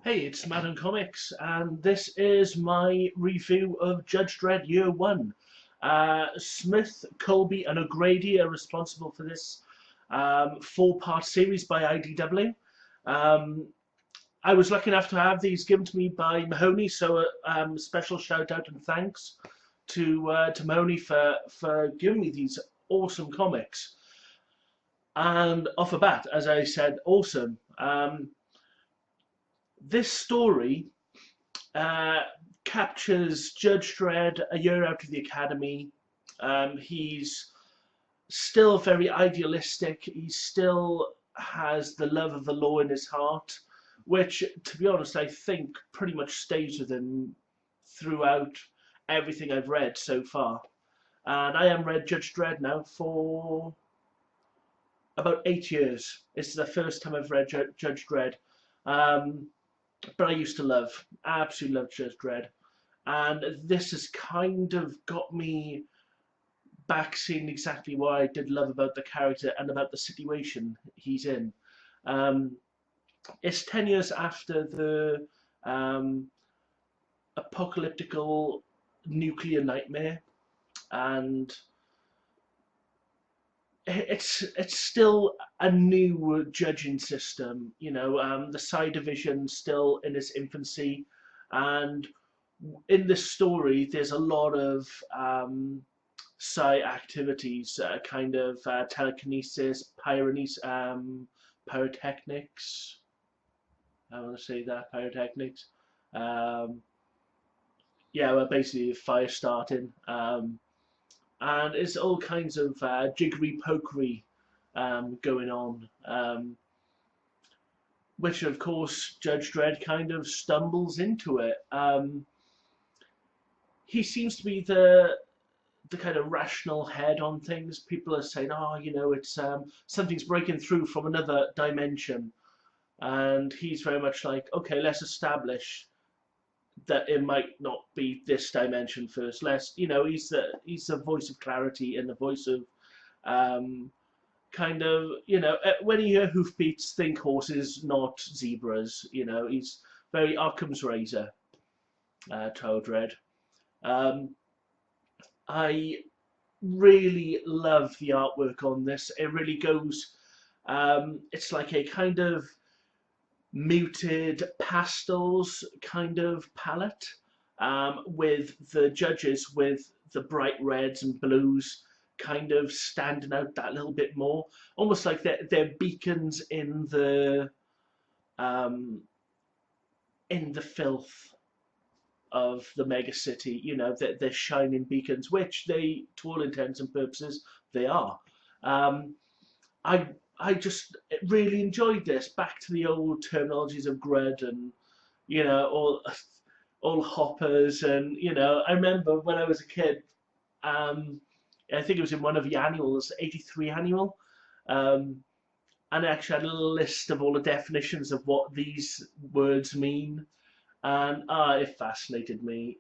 Hey, it's Madden Comics, and this is my review of Judge Dredd Year 1. Smith, Colby, and O'Grady are responsible for this four-part series by IDW. Um, I was lucky enough to have these given to me by Mahoney, so special shout out and thanks to Mahoney for giving me these awesome comics. And off the bat, as I said, awesome. This story uh, captures Judge Dredd a year out of the academy. He's still very idealistic. He still has the love of the law in his heart, which, to be honest, I think pretty much stays with him throughout everything I've read so far. And I have read Judge Dredd now for about 8 years. It's the first time I've read Judge Dredd. Um, but I used to absolutely love Judge Dredd. And this has kind of got me back seeing exactly what I did love about the character and about the situation he's in. Um, it's 10 years after the apocalyptical nuclear nightmare, and it's still a new judging system. The side division still in its infancy, and in this story, there's a lot of psi activities, kind of telekinesis, pyrotechnics. I want to say that pyrotechnics. Um, yeah, well, basically fire starting. And it's all kinds of jiggery pokery going on, which of course Judge Dredd kind of stumbles into it. He seems to be the kind of rational head on things. People are saying, "Oh, it's something's breaking through from another dimension," and he's very much like, "Okay, let's establish that it might not be this dimension first. He's the voice of clarity and the voice of kind of when you hear hoofbeats, think horses, not zebras. He's very Occam's razor, Toad Red. Um, I really love the artwork on this. It really goes. It's like a kind of muted pastels kind of palette, with the judges with the bright reds and blues kind of standing out that little bit more, almost like they're beacons um, in the filth of the mega city. They're shining beacons, which they, to all intents and purposes, they are. Um, I I just really enjoyed this. Back to the old terminologies of Dredd and all hoppers, and I remember when I was a kid. Um, I think it was in one of the annuals, '83 annual, um, and I actually had a little list of all the definitions of what these words mean, and it fascinated me.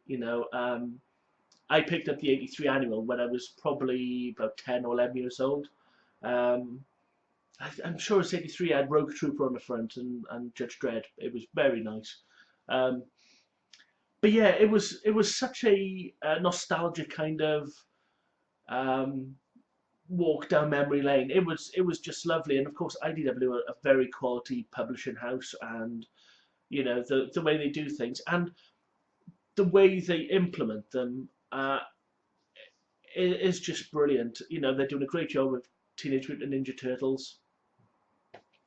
I picked up the '83 annual when I was probably about 10 or 11 years old. Um, I'm sure it's '83 had Rogue Trooper on the front and Judge Dredd. It was very nice. Um, but yeah, it was such a nostalgic kind of um, walk down memory lane. It was just lovely, and of course IDW are a very quality publishing house, and the way they do things and the way they implement them is just brilliant. They're doing a great job with Teenage Mutant Ninja Turtles.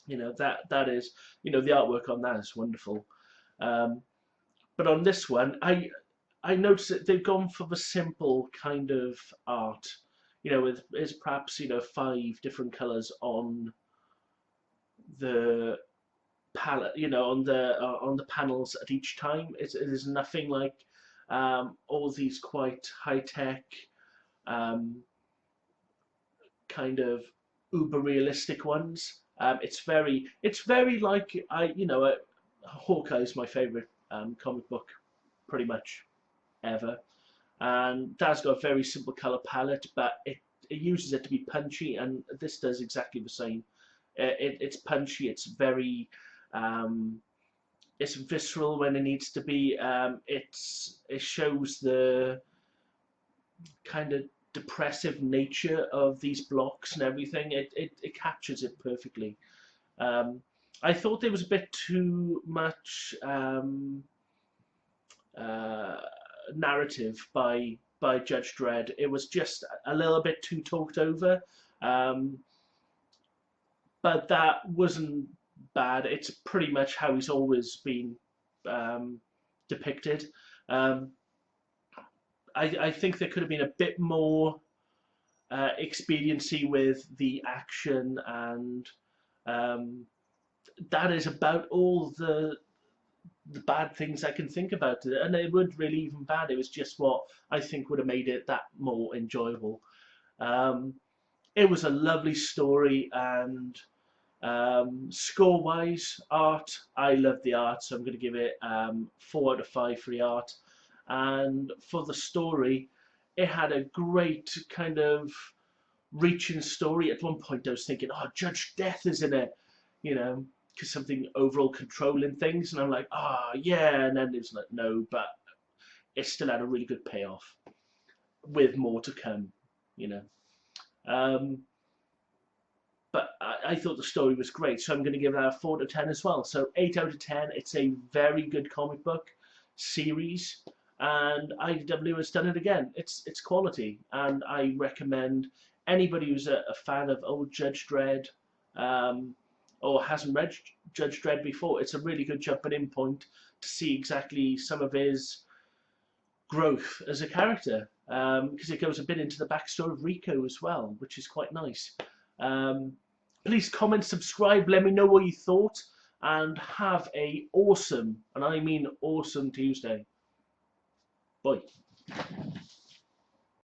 That is, the artwork on that is wonderful. Um, but on this one, I noticed that they've gone for the simple kind of art. With is perhaps five different colors on the palette. On the panels at each time. It is nothing like all these quite high tech, um, kind of uber realistic ones. It's very like Hawkeye is my favorite comic book, pretty much ever, and that's got a very simple color palette, but it uses it to be punchy, and this does exactly the same. It's punchy. It's very um, it's visceral when it needs to be. It shows the kind of depressive nature of these blocks and everything. It captures it perfectly. Um, I thought there was a bit too much uh, narrative by Judge Dredd. It was just a little bit too talked over, um, but that wasn't bad. It's pretty much how he's always been um, depicted. Um, I think there could have been a bit more expediency with the action, and um, that is about all the bad things I can think about it, and it wasn't really even bad. It was just what I think would have made it that more enjoyable. Um, it was a lovely story, and score-wise, art, I love the art, so I'm going to give it 4 out of 5 for the art. And for the story, it had a great kind of reaching story. At one point, I was thinking, oh, Judge Death is in it, you know, because something overall controlling things, and I'm like, ah, oh, yeah, and then it was like, no, but it still had a really good payoff with more to come, you know. Um, but I thought the story was great, so I'm going to give that a 4 out of 10 as well. So 8 out of 10. It's a very good comic book series, and IDW has done it again. It's quality, and I recommend anybody who's a fan of old Judge Dredd, or hasn't read Judge Dredd before. It's a really good jumping in point to see exactly some of his growth as a character, because it goes a bit into the backstory of Rico as well, which is quite nice. Please comment, subscribe, let me know what you thought, and have a awesome, and I mean awesome, Tuesday. Bye.